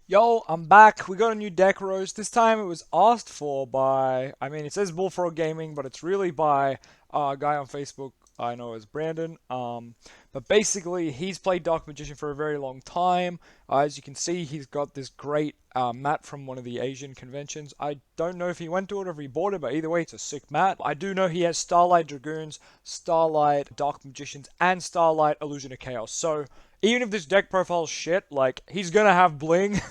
Yo, I'm back. We got a new deck roast. This time it was asked for by, it says Bullfrog Gaming, but it's really by a guy on Facebook I know as Brandon. But basically, he's played Dark Magician for a very long time. As you can see, he's got this great mat from one of the Asian conventions. I don't know if he went to it or if he bought it, but either way, it's a sick mat. I do know he has Starlight Dragoons, Starlight Dark Magicians, and Starlight Illusion of Chaos. So, even if this deck profile's shit, like, he's gonna have bling,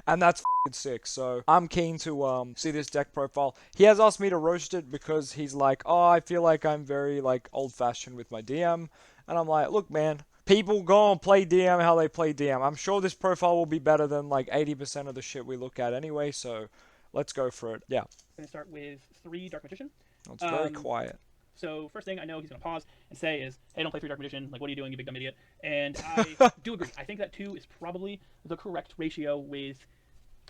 and that's fucking sick. So, I'm keen to, see this deck profile. He has asked me to roast it because he's like, oh, I feel like I'm very, like, old-fashioned with my DM. And I'm like, look, man, people go and play DM how they play DM. I'm sure this profile will be better than, like, 80% of the shit we look at anyway, so let's go for it. Yeah. Going to start with 3 Dark Magician. It's very quiet. So first thing I know he's going to pause and say is, hey, don't play 3 Dark Magician. Like, what are you doing, you big dumb idiot? And I do agree. I think that 2 is probably the correct ratio with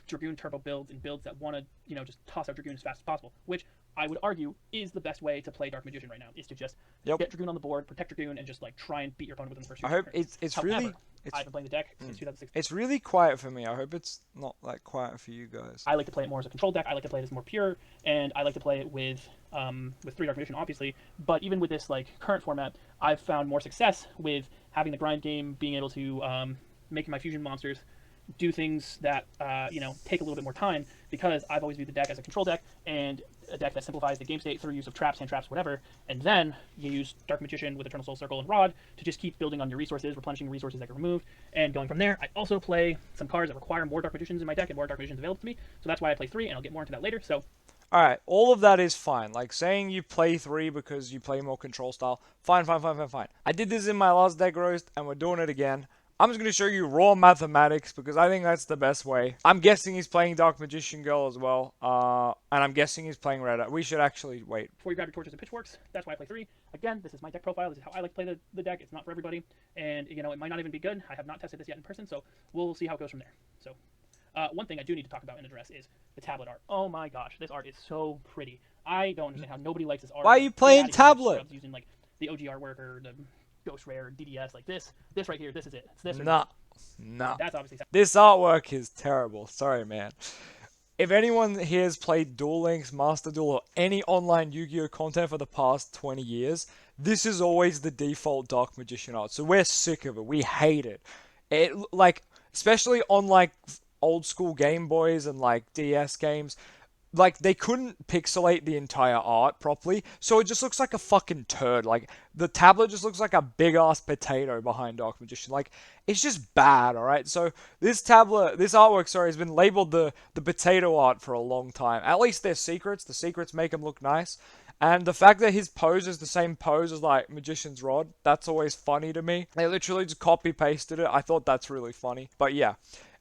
Dragoon turbo builds and builds that want to, just toss out Dragoon as fast as possible, which I would argue is the best way to play Dark Magician right now, is to just get Dragoon on the board, protect Dragoon, and just, like, try and beat your opponent within the first 2 I hope turns. it's However, really... I've been playing the deck since 2016. It's really quiet for me. I hope it's not, like, quiet for you guys. I like to play it more as a control deck. I like to play it as more pure, and I like to play it with 3 Dark Magician, obviously. But even with this, like, current format, I've found more success with having the grind game, being able to making my fusion monsters do things that take a little bit more time, because I've always viewed the deck as a control deck and a deck that simplifies the game state through use of traps, hand traps, whatever, and then you use Dark Magician with Eternal Soul Circle and Rod to just keep building on your resources, replenishing resources that get removed, and going from there. I also play some cards that require more Dark Magicians in my deck and more Dark Magicians available to me, so that's why I play 3, and I'll get more into that later. So Alright, all of that is fine. Like, saying you play 3 because you play more control style, fine, fine, fine, fine, fine. I did this in my last deck roast, and we're doing it again. I'm just going to show you raw mathematics, because I think that's the best way. I'm guessing he's playing Dark Magician Girl as well, and I'm guessing he's playing Red. We should actually wait. Before you grab your torches and pitchforks, that's why I play 3. Again, this is my deck profile. This is how I like to play the deck. It's not for everybody, and, it might not even be good. I have not tested this yet in person, so we'll see how it goes from there. So, one thing I do need to talk about and address is the tablet art. Oh my gosh, this art is so pretty. I don't understand how nobody likes this art. Why are you playing tablet? Using, like, the OG artwork or the Ghost Rare DDS, like this right here. This is it. It's this. Nah. That's obviously this artwork is terrible. Sorry, man. If anyone here has played Duel Links, Master Duel, or any online Yu-Gi-Oh content for the past 20 years, this is always the default Dark Magician art. So we're sick of it. We hate it. It, like, especially on, like, old school Game Boys and, like, DS games, like, they couldn't pixelate the entire art properly, so it just looks like a fucking turd. Like, the tablet just looks like a big-ass potato behind Dark Magician. Like, it's just bad, alright? So, this artwork, sorry, has been labeled the potato art for a long time. At least they're secrets. The secrets make them look nice. And the fact that his pose is the same pose as, like, Magician's Rod, that's always funny to me. They literally just copy-pasted it. I thought that's really funny. But, yeah.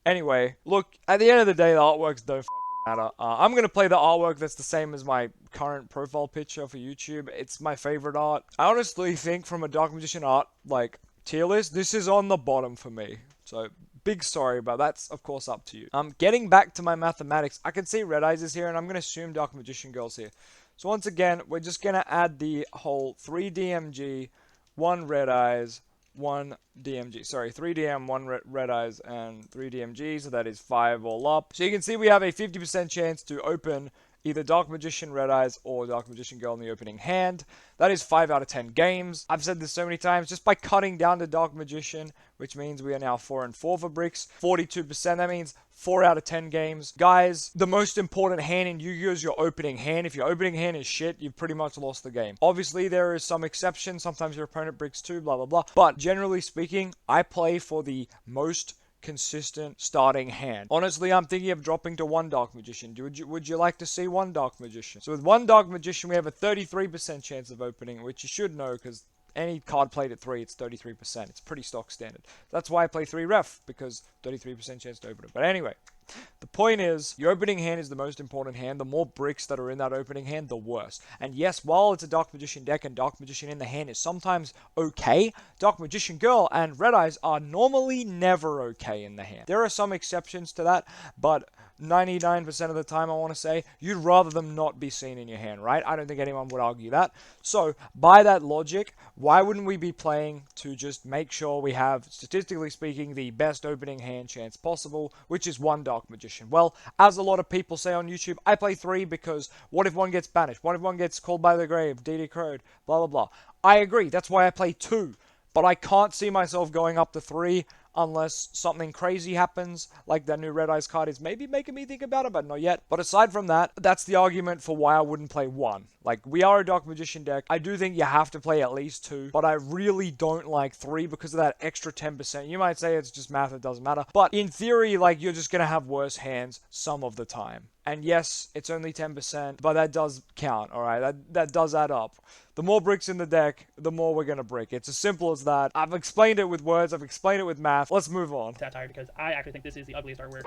Anyway, look, at the end of the day, the artworks don't matter. I'm going to play the artwork that's the same as my current profile picture for YouTube. It's my favorite art. I honestly think from a Dark Magician art, like, tier list, this is on the bottom for me. So, big sorry, but that's, of course, up to you. Getting back to my mathematics, I can see Red Eyes is here, and I'm going to assume Dark Magician Girl's here. So, once again, we're just going to add the whole 3 DMG, 1 Red Eyes, 1 DMG. Sorry, 3 DM, 1 red eyes, and 3 DMG, so that is 5 all up. So you can see we have a 50% chance to open either Dark Magician Red Eyes or Dark Magician Girl in the opening hand. That is 5 out of 10 games. I've said this so many times, just by cutting down to Dark Magician, which means we are now 4 and 4 for bricks, 42%, that means 4 out of 10 games. Guys, the most important hand in Yu-Gi-Oh! Is your opening hand. If your opening hand is shit, you've pretty much lost the game. Obviously, there is some exceptions. Sometimes your opponent bricks too, blah, blah, blah. But generally speaking, I play for the most consistent starting hand. Honestly, I'm thinking of dropping to 1 Dark Magician. Would you like to see 1 Dark Magician? So with 1 Dark Magician, we have a 33% chance of opening, which you should know because any card played at 3, it's 33%. It's pretty stock standard. That's why I play 3 ref, because 33% chance to open it. But anyway, the point is, your opening hand is the most important hand. The more bricks that are in that opening hand, the worse. And yes, while it's a Dark Magician deck and Dark Magician in the hand is sometimes okay, Dark Magician Girl and Red Eyes are normally never okay in the hand. There are some exceptions to that, but 99% of the time, I want to say, you'd rather them not be seen in your hand, right? I don't think anyone would argue that. So, by that logic, why wouldn't we be playing to just make sure we have, statistically speaking, the best opening hand chance possible, which is 1 Dark Dark Magician? Well, as a lot of people say on YouTube, I play 3 because what if one gets banished? What if one gets called by the grave, DD crowed, blah blah blah. I agree, that's why I play 2. But I can't see myself going up to 3 unless something crazy happens, like that new Red Eyes card is maybe making me think about it, but not yet. But aside from that, that's the argument for why I wouldn't play 1. Like, we are a Dark Magician deck. I do think you have to play at least 2, but I really don't like 3 because of that extra 10%. You might say it's just math, it doesn't matter. But in theory, like, you're just going to have worse hands some of the time. And yes, it's only 10%, but that does count, alright? That does add up. The more bricks in the deck, the more we're going to brick. It's as simple as that. I've explained it with words, I've explained it with math. Let's move on. Satire, because I actually think this is the ugliest artwork.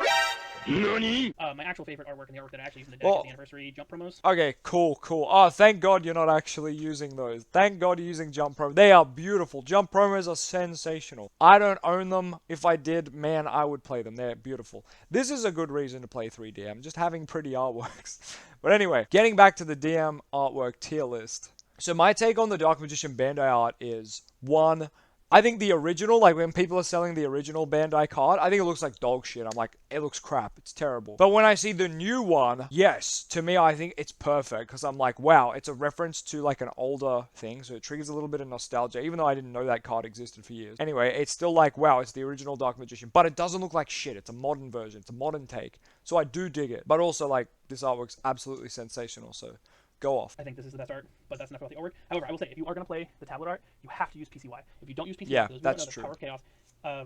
My actual favorite artwork and the artwork that I actually use in the deck is the anniversary jump promos. Okay, cool. Oh, thank God you're not actually using those. Thank God you're using jump promos. They are beautiful. Jump promos are sensational. I don't own them. If I did, man, I would play them. They're beautiful. This is a good reason to play 3DM, just having pretty artworks. But anyway, getting back to the DM artwork tier list. So my take on the Dark Magician Bandai art is, 1, I think the original, like when people are selling the original Bandai card, I think it looks like dog shit. I'm like, it looks crap. It's terrible. But when I see the new one, yes, to me, I think it's perfect because I'm like, wow, it's a reference to like an older thing. So it triggers a little bit of nostalgia, even though I didn't know that card existed for years. Anyway, it's still like, wow, it's the original Dark Magician, but it doesn't look like shit. It's a modern version. It's a modern take. So I do dig it. But also, like, this artwork's absolutely sensational. So go off. I think this is the best art, but that's enough about the artwork. However, I will say, if you are going to play the tablet art, you have to use PCY. If you don't use PCY, yeah, those that's the true. Power of Chaos. I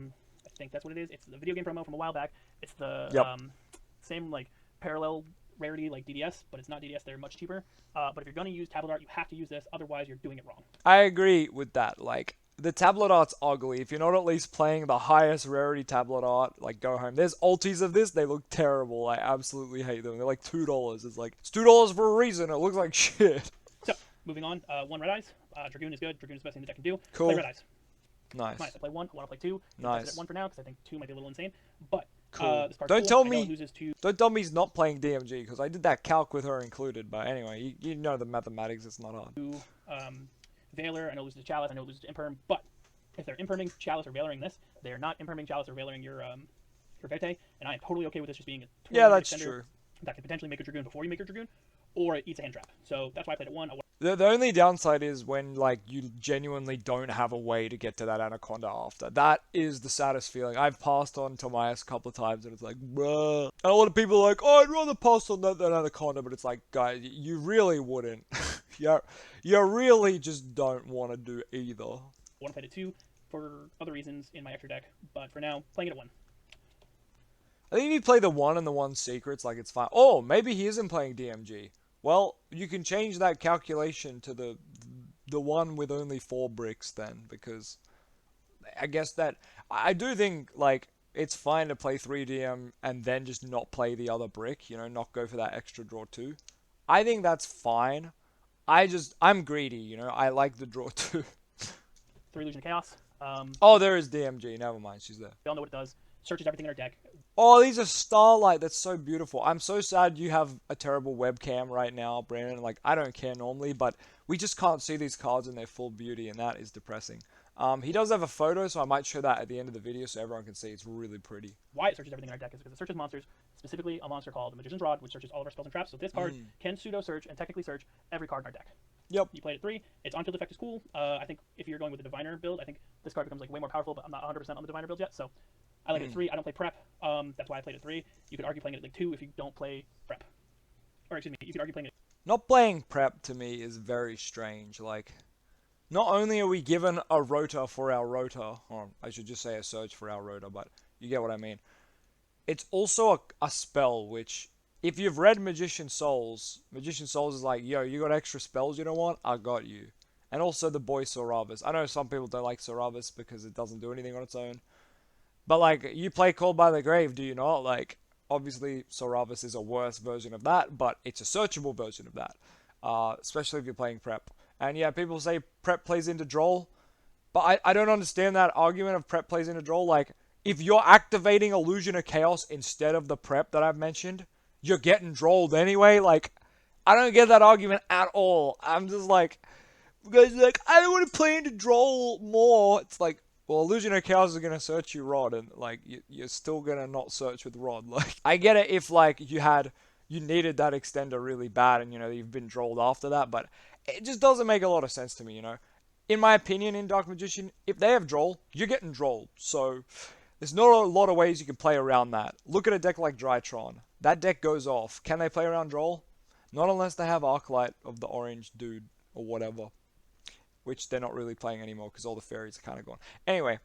think that's what it is. It's the video game promo from a while back. It's the same like parallel rarity like DDS, but it's not DDS. They're much cheaper. But if you're going to use tablet art, you have to use this. Otherwise, you're doing it wrong. I agree with that. Like, the tablet art's ugly. If you're not at least playing the highest rarity tablet art, like, go home. There's ultis of this. They look terrible. I absolutely hate them. They're like $2. It's like, it's $2 for a reason. It looks like shit. So, moving on. 1 Red Eyes. Dragoon is good. Dragoon is the best thing the deck can do. Cool. Play Red Eyes. Nice. I play 1. I want to play 2. Nice. At 1 for now because I think 2 might be a little insane. But cool. This card's Don't cool. tell I know me. it loses to... Don't tell me he's not playing DMG because I did that calc with her included. But anyway, you know the mathematics. It's not hard. Veiler. I know it loses to Chalice. I know it loses to Imperm. But if they're imperming Chalice or Veiling this, they're not imperming Chalice or Veiling your Vete, and I am totally okay with this just being a yeah, that's true. That can potentially make a Dragoon before you make your Dragoon, or it eats a hand trap. So that's why I played at 1. The only downside is when, like, you genuinely don't have a way to get to that Anaconda after. That is the saddest feeling. I've passed on Tomias a couple of times, and it's like, bruh. And a lot of people are like, oh, I'd rather pass on that than Anaconda, but it's like, guys, you really wouldn't. you really just don't want to do either. I want to play it at 2 for other reasons in my extra deck, but for now, playing it at 1. I think if you play the 1 and the 1 secrets, like, it's fine. Oh, maybe he isn't playing DMG. Well, you can change that calculation to the one with only 4 bricks then, because I guess that... I do think, like, it's fine to play 3DM and then just not play the other brick, you know, not go for that extra draw 2. I think that's fine. I'm greedy, you know, I like the draw 2. 3 Illusion of Chaos. Oh, there is DMG, never mind, she's there. We all know what it does. Searches everything in our deck. Oh, these are Starlight. That's so beautiful. I'm so sad you have a terrible webcam right now, Brandon. Like, I don't care normally, but we just can't see these cards in their full beauty, and that is depressing. He does have a photo, so I might show that at the end of the video so everyone can see. It's really pretty. Why it searches everything in our deck is because it searches monsters, specifically a monster called the Magician's Rod, which searches all of our spells and traps. So this card can pseudo-search and technically search every card in our deck. Yep. You played at 3. Its on-field effect is cool. I think if you're going with the Diviner build, I think this card becomes like way more powerful, but I'm not 100% on the Diviner build yet, so... I like it at 3. I don't play prep. That's why I played at 3. You could argue playing it at like 2 if you don't play prep. Or excuse me, you could argue playing it. Not playing prep to me is very strange. Like, not only are we given a rota for our rota, or I should just say a search for our rota, but you get what I mean. It's also a spell which, if you've read Magician Souls is like, yo, you got extra spells you don't want? I got you. And also the boy Soravus. I know some people don't like Soravus because it doesn't do anything on its own. But, like, you play Called by the Grave, do you not? Like, obviously, Soravus is a worse version of that, but it's a searchable version of that. Especially if you're playing Prep. And, yeah, people say Prep plays into Droll. But I don't understand that argument of Prep plays into Droll. Like, if you're activating Illusion of Chaos instead of the Prep that I've mentioned, you're getting Drolled anyway. Like, I don't get that argument at all. I'm just like... You guys are like, I want to play into Droll more. It's like... Well, Illusion of Chaos is gonna search you Rod, and like you're still gonna not search with Rod. Like I get it if like you needed that extender really bad, and you've been drolled after that, but it just doesn't make a lot of sense to me. In my opinion, in Dark Magician, if they have droll, you're getting drolled. So there's not a lot of ways you can play around that. Look at a deck like Drytron. That deck goes off. Can they play around droll? Not unless they have Arclight of the orange dude or whatever, which they're not really playing anymore because all the fairies are kind of gone. Anyway,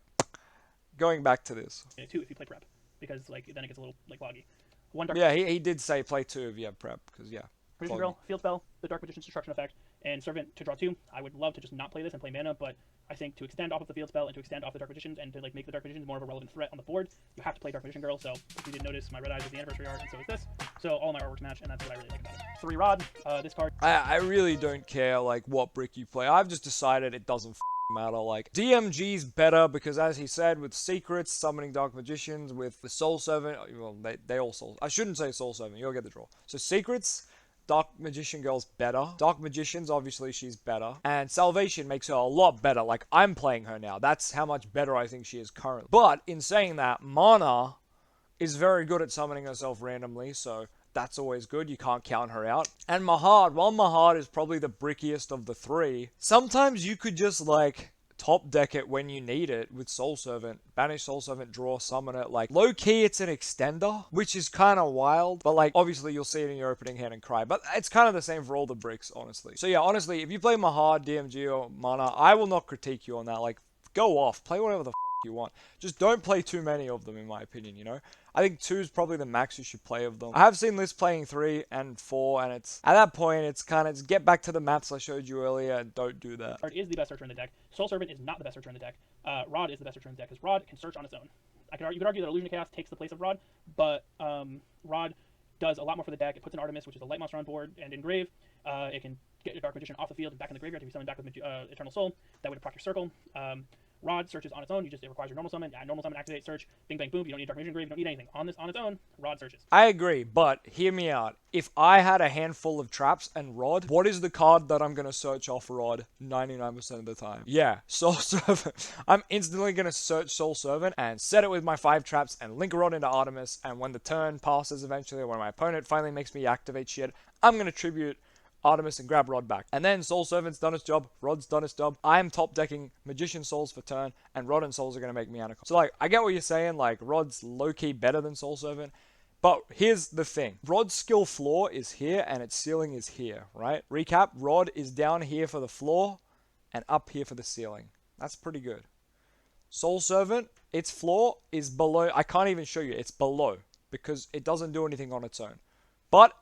going back to this. Two if you play prep, because like then it gets a little like loggy. One dark. Yeah, he did say play 2 if you have prep, because yeah. Magician Girl, Field Spell, the Dark Magician's Destruction Effect, and Servant to draw 2. I would love to just not play this and play mana, but I think to extend off of the Field Spell and to extend off the Dark Magicians and to like make the Dark Magicians more of a relevant threat on the board, you have to play Dark Magician Girl. So if you didn't notice, my Red Eyes is the anniversary art, and so is this. So all my artworks match, and that's what I really like about it. 3 Rod, this card. I really don't care like what brick you play. I've just decided it doesn't matter. Like DMG's better because, as he said, with secrets, summoning Dark Magicians, with the Soul Servant, well, they all Soul. I shouldn't say Soul Servant. You'll get the draw. So secrets. Dark Magician Girl's better. Dark Magicians, obviously, she's better. And Salvation makes her a lot better. Like, I'm playing her now. That's how much better I think she is currently. But, in saying that, Mana is very good at summoning herself randomly, so that's always good. You can't count her out. And Mahad, while Mahad is probably the brickiest of the 3, sometimes you could just, like, top deck it when you need it with Soul Servant. Banish Soul Servant, draw, summon it. Like, low-key, it's an extender, which is kind of wild. But, like, obviously, you'll see it in your opening hand and cry. But it's kind of the same for all the bricks, honestly. So, yeah, honestly, if you play Mahad, DMG, or Mana, I will not critique you on that. Like, go off. Play whatever the you want. Just don't play too many of them, in my opinion. I think 2 is probably the max you should play of them. I have seen lists playing 3 and 4, and it's at that point, it's kind of get back to the maps I showed you earlier and don't do that. Card is the best searcher in the deck. Soul Servant is not the best searcher in the deck. Rod is the best searcher in the deck because Rod can search on its own. You could argue that Illusion of Chaos takes the place of Rod, but Rod does a lot more for the deck. It puts an Artemis, which is a light monster on board and in grave. It can get a Dark Magician off the field and back in the graveyard to be summoned back with Eternal Soul. That would proc your circle. Rod searches on its own. It requires your normal summon. Add normal summon, activate, search, bing, bang, boom. You don't need Dark Magician Grave. You don't need anything. On its own, Rod searches. I agree, but hear me out. If I had a handful of traps and Rod, what is the card that I'm going to search off Rod 99% of the time? Yeah, Soul Servant. I'm instantly going to search Soul Servant and set it with my 5 traps and link Rod into Artemis, and when the turn passes eventually, when my opponent finally makes me activate shit, I'm going to tribute Artemis and grab Rod back. And then Soul Servant's done its job, Rod's done its job. I'm top decking Magician Souls for turn, and Rod and Souls are going to make me Anaconda. So, like, I get what you're saying, like, Rod's low-key better than Soul Servant, but here's the thing. Rod's skill floor is here, and its ceiling is here, right? Recap, Rod is down here for the floor, and up here for the ceiling. That's pretty good. Soul Servant, its floor is below. I can't even show you. It's below, because it doesn't do anything on its own. But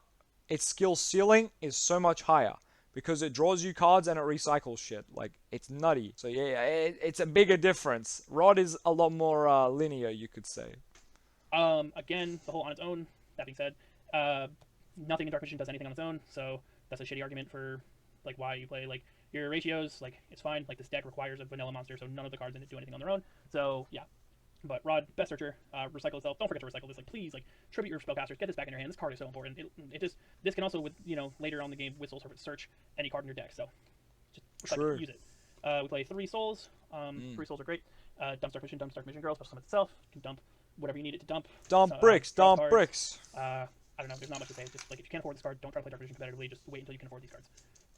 its skill ceiling is so much higher because it draws you cards and it recycles shit. Like, it's nutty. So yeah, it's a bigger difference. Rod is a lot more linear, you could say. Again, the whole on its own. That being said, nothing in Dark Magician does anything on its own, so that's a shitty argument for like why you play. Like, your ratios, like, it's fine. Like, this deck requires a vanilla monster, so none of the cards in it do anything on their own. So yeah. But Rod, best searcher, recycle itself. Don't forget to recycle this. Like, please, like, tribute your spellcasters. Get this back in your hand. This card is so important. This can also, with later on in the game with Soul Servant, search any card in your deck. So just recycle, use it. We play 3 souls. 3 souls are great. Dump Dark Magician, dump Dark Magician Girl. Special summon itself. You can dump whatever you need it to dump. Dump bricks. Dump bricks. I don't know. There's not much to say. Just like, if you can't afford this card, don't try to play Dark Magician competitively. Just wait until you can afford these cards.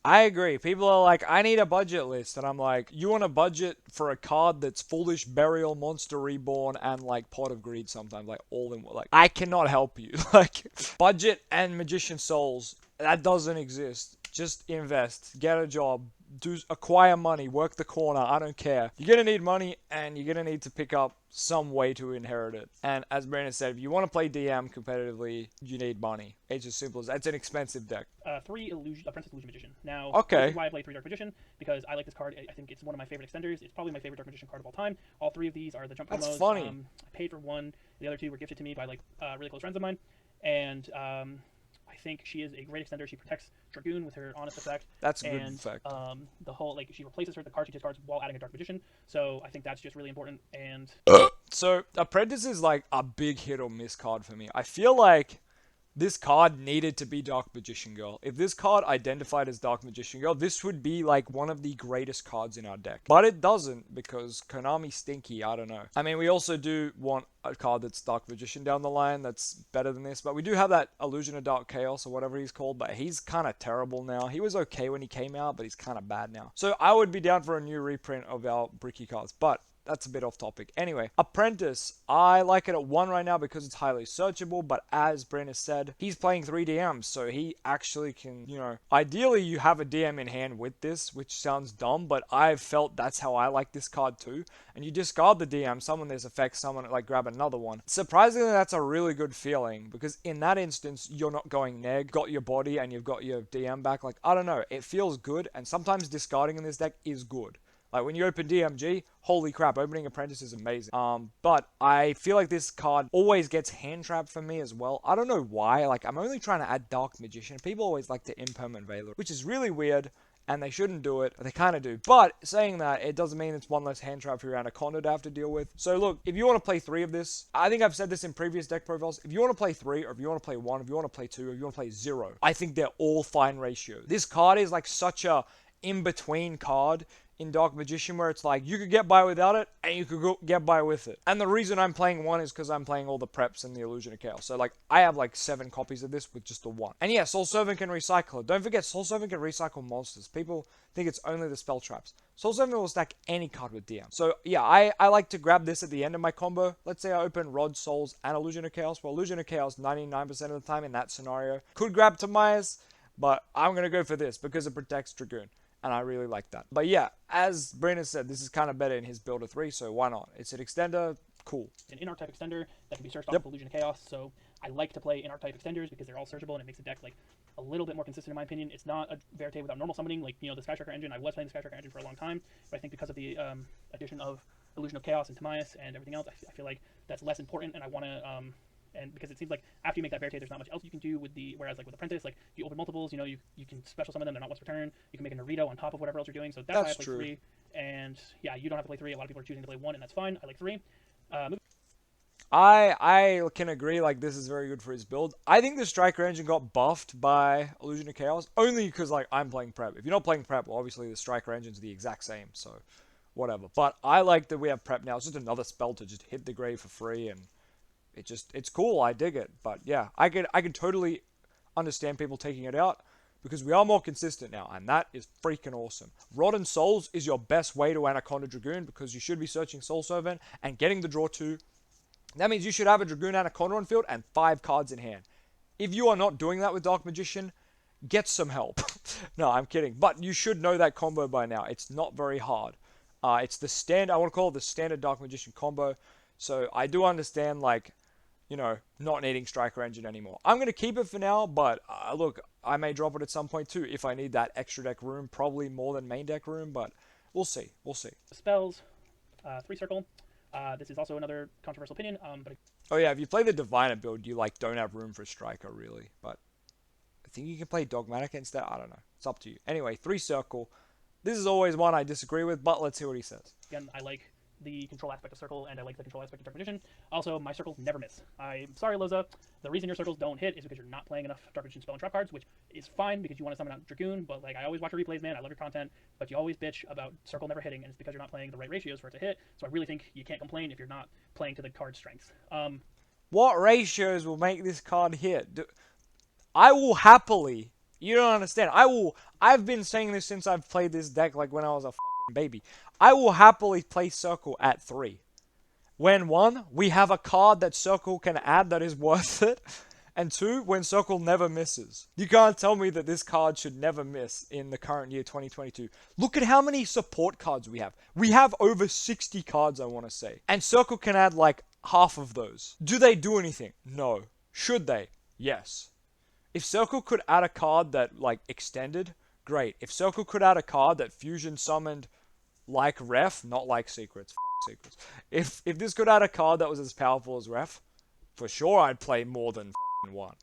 I agree. People are like, I need a budget list. And I'm like, you want a budget for a card that's Foolish Burial, Monster Reborn, and like Pot of Greed sometimes. Like, all in one. Like, I cannot help you. Like, budget and Magician Souls, that doesn't exist. Just invest. Get a job. Acquire money. Work the corner. I don't care. You're going to need money, and you're going to need to pick up some way to inherit it. And as Brandon said, if you want to play DM competitively, you need money. It's as simple as that. It's an expensive deck. 3 Princess Illusion Magician. Now, okay. This is why I play 3 Dark Magician, because I like this card. I think it's one of my favorite extenders. It's probably my favorite Dark Magician card of all time. All 3 of these are the jump promos. That's funny. I paid for one. The other 2 were gifted to me by like really close friends of mine. And I think she is a great extender. She protects Dragoon with her Honest effect. That's a good effect. The whole, like, she replaces the card she discards while adding a Dark Magician. So I think that's just really important. And so Apprentice is like a big hit or miss card for me. I feel like This card needed to be Dark Magician Girl. If this card identified as Dark Magician Girl, this would be like one of the greatest cards in our deck. But it doesn't because Konami stinky, I don't know. I mean, we also do want a card that's Dark Magician down the line that's better than this, but we do have that Illusion of Dark Chaos or whatever he's called, but he's kind of terrible now. He was okay when he came out, but he's kind of bad now. So I would be down for a new reprint of our Bricky cards, but that's a bit off topic. Anyway, Apprentice. I like it at 1 right now because it's highly searchable, but as Brent has said, he's playing 3 DMs, so he actually can, ideally you have a DM in hand with this, which sounds dumb, but I've felt that's how I like this card too. And you discard the DM, summon this effect, summon it, like grab another one. Surprisingly, that's a really good feeling, because in that instance, you're not going neg, got your body, and you've got your DM back. Like, I don't know, it feels good, and sometimes discarding in this deck is good. Like, when you open DMG, holy crap, opening Apprentice is amazing. But I feel like this card always gets hand trapped for me as well. I don't know why. Like, I'm only trying to add Dark Magician. People always like to Impermanent Veiler, which is really weird, and they shouldn't do it. They kind of do. But saying that, it doesn't mean it's one less hand trap for your Anaconda to have to deal with. So look, if you want to play 3 of this, I think I've said this in previous deck profiles, if you want to play 3, or if you want to play 1, if you want to play 2, or if you want to play 0, I think they're all fine ratios. This card is like such a in-between card in Dark Magician where it's like you could get by without it and you could get by with it. And the reason I'm playing 1 is because I'm playing all the preps and the Illusion of Chaos. So like I have like 7 copies of this with just the 1. And yeah, Soul Servant can recycle it. Don't forget Soul Servant can recycle monsters. People think it's only the spell traps. Soul Servant will stack any card with DM. So yeah, I like to grab this at the end of my combo. Let's say I open Rod, Souls, and Illusion of Chaos. Well, Illusion of Chaos 99% of the time in that scenario. Could grab Tamias, but I'm going to go for this because it protects Dragoon. And I really like that. But yeah, as Brennan said, this is kind of better in his build of 3, so why not? It's an extender, cool. An in-archetype extender that can be searched off of Illusion of Chaos, so I like to play in-archetype extenders because they're all searchable and it makes the deck like a little bit more consistent in my opinion. It's not a Verite without normal summoning, like, the Skytracker engine. I was playing the Skytracker engine for a long time, but I think because of the addition of Illusion of Chaos and Tamias and everything else, I feel like that's less important, and I want to and because it seems like after you make that Verite, there's not much else you can do with whereas like with Apprentice, like you open multiples, you can special summon them, they're not once per turn, you can make a Narito on top of whatever else you're doing, so that's why I play true. 3, and yeah, you don't have to play 3, a lot of people are choosing to play 1, and that's fine, I like 3. I can agree, like, this is very good for his build. I think the Striker engine got buffed by Illusion of Chaos, only because, like, I'm playing Prep. If you're not playing Prep, well, obviously the Striker engine's the exact same, so whatever. But I like that we have Prep now. It's just another spell to just hit the grave for free, and it's cool. I dig it. But yeah, I could totally understand people taking it out because we are more consistent now, and that is freaking awesome. Rod and Souls is your best way to Anaconda Dragoon because you should be searching Soul Servant and getting the draw 2. That means you should have a Dragoon Anaconda on field and 5 cards in hand. If you are not doing that with Dark Magician, get some help. No, I'm kidding. But you should know that combo by now. It's not very hard. It's the standard, I want to call it the standard Dark Magician combo. So I do understand, like, not needing Striker Engine anymore. I'm going to keep it for now, but look, I may drop it at some point too if I need that extra deck room, probably more than main deck room, but we'll see. We'll see. Spells, 3 circle. This is also another controversial opinion, but... Oh yeah, if you play the Diviner build, you don't have room for Striker, really. But I think you can play Dogmatic instead. I don't know. It's up to you. Anyway, 3 circle. This is always one I disagree with, but let's see what he says. Again, I like the control aspect of Circle, and I like the control aspect of Dark Magician. Also, my circles never miss. I'm sorry, LOZA. The reason your circles don't hit is because you're not playing enough Dark Magician spell and trap cards, which is fine because you want to summon out Dragoon, but I always watch your replays, man. I love your content, but you always bitch about Circle never hitting, and it's because you're not playing the right ratios for it to hit, so I really think you can't complain if you're not playing to the card's strengths. What ratios will make this card hit? I will happily... You don't understand. I've been saying this since I've played this deck, when I was a fucking baby. I will happily play Circle at 3. When 1, we have a card that Circle can add that is worth it. And 2, when Circle never misses. You can't tell me that this card should never miss in the current year, 2022. Look at how many support cards we have. We have over 60 cards, I want to say. And Circle can add, half of those. Do they do anything? No. Should they? Yes. If Circle could add a card that, extended, great. If Circle could add a card that fusion summoned like Ref, not like Secrets, Secrets. If this could add a card that was as powerful as Ref, for sure I'd play more than 1.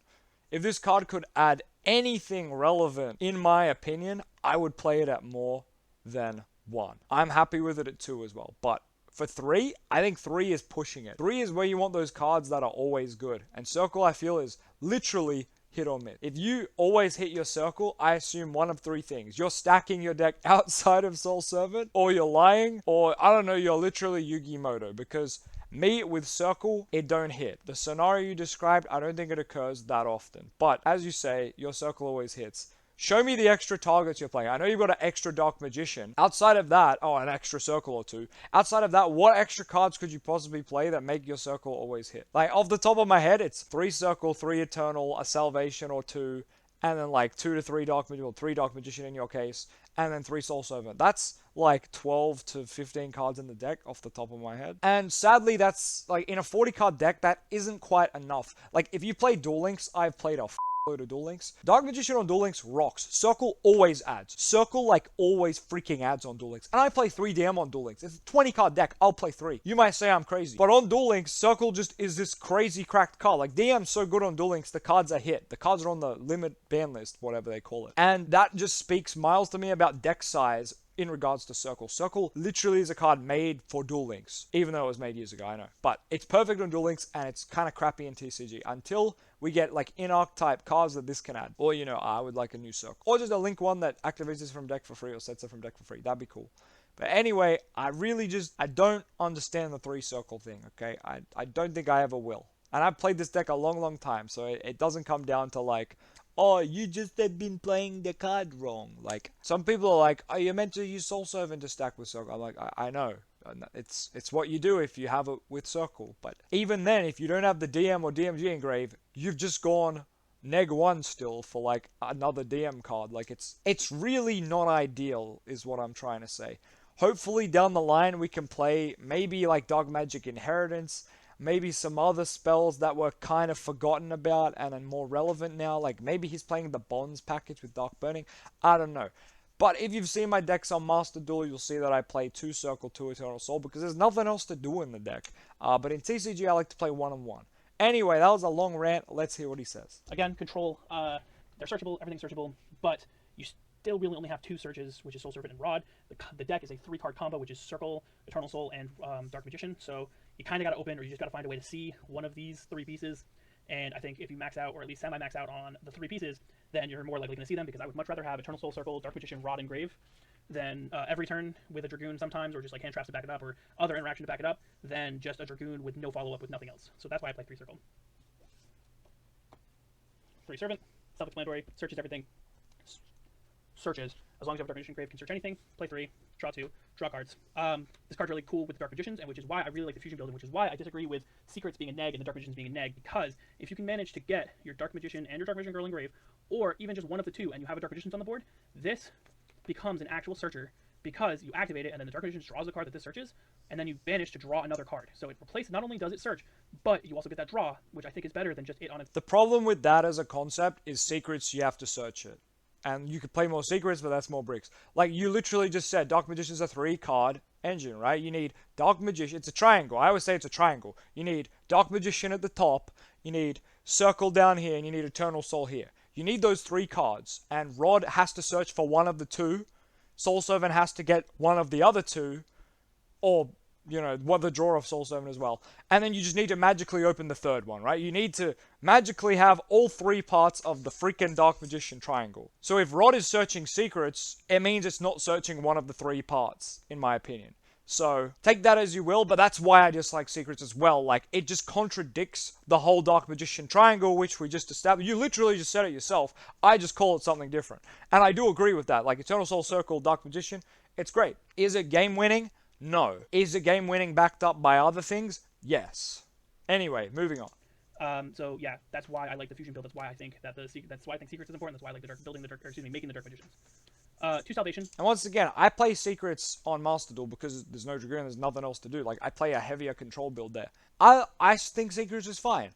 If this card could add anything relevant, in my opinion, I would play it at more than 1. I'm happy with it at 2 as well, but For 3, I think 3 is pushing it. 3 is where you want those cards that are always good. And Circle, I feel, is literally hit or miss. If you always hit your Circle, I assume one of 3 things. You're stacking your deck outside of Soul Servant, or you're lying, or I don't know, you're literally Yu-Gi-Moto, because me, with Circle, it don't hit. The scenario you described, I don't think it occurs that often. But, as you say, your Circle always hits. Show me the extra targets you're playing. I know you've got an extra Dark Magician. Outside of that, an extra Circle or 2. Outside of that, what extra cards could you possibly play that make your Circle always hit? Like, off the top of my head, it's 3 Circle, 3 Eternal, a Salvation or 2, and then like 2 to 3 Dark Magician, or 3 Dark Magician in your case, and then 3 Soul Servant. That's like 12 to 15 cards in the deck off the top of my head. And sadly, that's like in a 40 card deck, that isn't quite enough. Like, if you play Duel Links, I've played a load of Duel Links. Dark Magician on Duel Links rocks. Circle always adds. Circle like always freaking adds on Duel Links. And I play 3 DM on Duel Links. It's a 20 card deck. I'll play 3. You might say I'm crazy. But on Duel Links, Circle just is this crazy cracked card. Like, DM's so good on Duel Links, the cards are hit. The cards are on the limit ban list, whatever they call it. And that just speaks miles to me about deck size in regards to Circle. Circle literally is a card made for Duel Links, even though it was made years ago, I know. But it's perfect on Duel Links, and it's kind of crappy in TCG until we get like in-archetype cards that this can add. Or, I would like a new Circle. Or just a Link one that activates this from deck for free or sets it from deck for free. That'd be cool. But anyway, I don't understand the 3 Circle thing, okay? I don't think I ever will. And I've played this deck a long, long time, so it doesn't come down to like, oh, you just have been playing the card wrong. Like, some people are like, oh, you're meant to use Soul Servant to stack with Circle. I'm like, I know. It's what you do if you have it with Circle. But even then, if you don't have the DM or DMG engrave, you've just gone neg 1 still for like another DM card. Like, it's really not ideal is what I'm trying to say. Hopefully down the line we can play maybe like Dark Magic Inheritance, maybe some other spells that were kind of forgotten about and are more relevant now. Like, maybe he's playing the Bonds package with Dark Burning. I don't know. But if you've seen my decks on Master Duel, you'll see that I play 2 Circle, 2 Eternal Soul, because there's nothing else to do in the deck. But in TCG, I like to play 1-on-1. Anyway, that was a long rant. Let's hear what he says. Again, control. They're searchable. Everything's searchable, but you still really only have 2 searches, which is Soul Servant and Rod. The deck is a 3-card combo, which is Circle, Eternal Soul, and Dark Magician. So you kind of got to open, or you just got to find a way to see one of these 3 pieces. And I think if you max out, or at least semi-max out on the 3 pieces, then you're more likely going to see them, because I would much rather have Eternal Soul, Circle, Dark Magician, Rod, and Grave than every turn with a Dragoon sometimes, or just like hand traps to back it up, or other interaction to back it up, than just a Dragoon with no follow-up with nothing else. So that's why I play 3 Circle. 3 Servant, self-explanatory, searches everything. Searches. As long as you have a Dark Magician Grave, can search anything, play 3, draw 2, draw cards. This card's really cool with Dark Magicians, and which is why I really like the fusion building, which is why I disagree with Secrets being a neg and the Dark Magicians being a neg, because if you can manage to get your Dark Magician and your Dark Magician Girl in Grave, or even just one of the 2, and you have a Dark Magicians on the board, this becomes an actual searcher, because you activate it, and then the Dark Magician draws the card that this searches, and then you banish to draw another card. So it replaces, not only does it search, but you also get that draw, which I think is better than just it on its... The problem with that as a concept is Secrets, you have to search it. And you could play more Secrets, but that's more bricks. Like, you literally just said, Dark Magician's a 3-card engine, right? You need Dark Magician. It's a triangle. I always say it's a triangle. You need Dark Magician at the top, you need Circle down here, and you need Eternal Soul here. You need those 3 cards, and Rod has to search for one of the 2. Soul Servant has to get one of the other 2, or, what the draw of Soul Servant as well. And then you just need to magically open the 3rd one, right? You need to magically have all 3 parts of the freaking Dark Magician triangle. So if Rod is searching Secrets, it means it's not searching one of the 3 parts, in my opinion. So take that as you will, but that's why I dislike Secrets as well. Like, it just contradicts the whole Dark Magician triangle, which we just established. You literally just said it yourself. I just call it something different. And I do agree with that. Like, Eternal Soul, Circle, Dark Magician, it's great. Is it game winning? No. Is it game winning backed up by other things? Yes. Anyway, moving on. So yeah, that's why I like the fusion build. That's why I think that that's why I think Secrets is important. That's why I like making the Dark Magicians. 2 Salvation. And once again, I play Secrets on Master Duel because there's no Dragoon, there's nothing else to do. Like, I play a heavier control build there. I think Secrets is fine.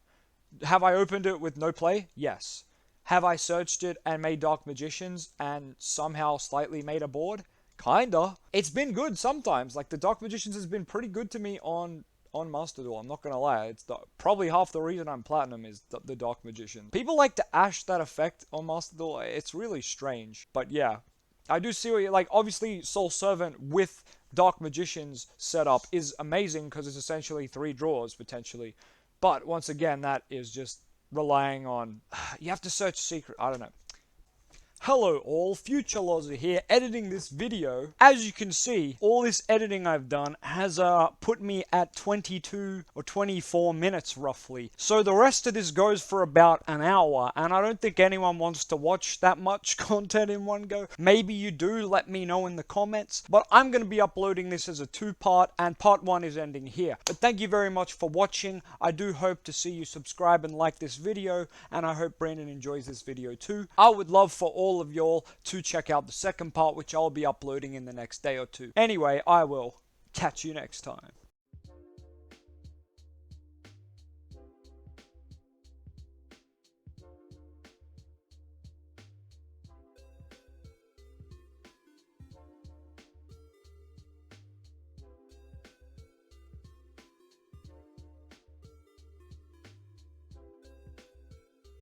Have I opened it with no play? Yes. Have I searched it and made Dark Magicians and somehow slightly made a board? Kinda. It's been good sometimes. Like, the Dark Magicians has been pretty good to me on Master Duel. I'm not gonna lie. It's probably half the reason I'm Platinum is the Dark Magician. People like to ash that effect on Master Duel. It's really strange. But yeah, I do see what you like. Obviously, Soul Servant with Dark Magician's setup is amazing because it's essentially 3 draws potentially. But once again, that is just relying on, you have to search secret, I don't know. Hello all, Future LOZA here, editing this video. As you can see, all this editing I've done has put me at 22 or 24 minutes roughly. So the rest of this goes for about an hour, and I don't think anyone wants to watch that much content in one go. Maybe you do, let me know in the comments. But I'm going to be uploading this as a 2-part, and part 1 is ending here. But thank you very much for watching. I do hope to see you subscribe and like this video, and I hope Brandon enjoys this video too. I would love for all of y'all to check out the second part, which I'll be uploading in the next day or two. Anyway, I will catch you next time.